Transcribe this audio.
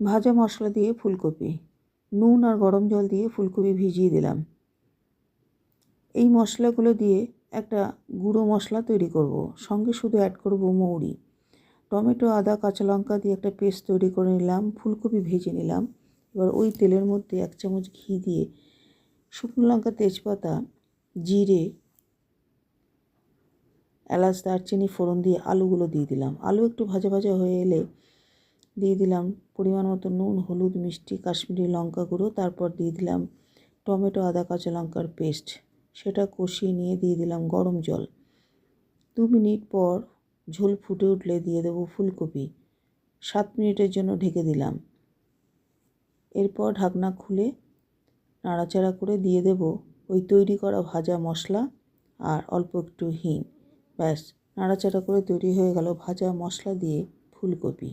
ভাজা মশলা দিয়ে ফুলকপি, নুন আর গরম জল দিয়ে ফুলকপি ভিজিয়ে দিলাম। এই মশলাগুলো দিয়ে একটা গুঁড়ো মশলা তৈরি করব। সঙ্গে শুধু অ্যাড করব মৌরি, টমেটো, আদা, কাঁচা লঙ্কা দিয়ে একটা পেস্ট তৈরি করে নিলাম। ফুলকপি ভেজে নিলাম। এবার ওই তেলের মধ্যে 1 চামচ ঘি দিয়ে শুকনো লঙ্কা, তেজপাতা, জিরে, এলাচ, দারচিনি ফোড়ন দিয়ে আলুগুলো দিয়ে দিলাম। আলু একটু ভাজা ভাজা হয়ে এলে দিয়ে দিলাম পরিমাণ মতো নুন, হলুদ, মিষ্টি, কাশ্মীরি লঙ্কা গুঁড়ো। তারপর দিয়ে দিলাম টমেটো, আদা, কাঁচা লঙ্কার পেস্ট। সেটা কষিয়ে নিয়ে দিয়ে দিলাম গরম জল। 2 মিনিট পর ঝোল ফুটে উঠলে দিয়ে দেবো ফুলকপি। 7 মিনিটের জন্য ঢেকে দিলাম। এরপর ঢাকনা খুলে নাড়াচাড়া করে দিয়ে দেব ওই তৈরি করা ভাজা মশলা আর অল্প একটু হিং। ব্যাস, নাড়াচাড়া করে তৈরি হয়ে গেল ভাজা মশলা দিয়ে ফুলকপি।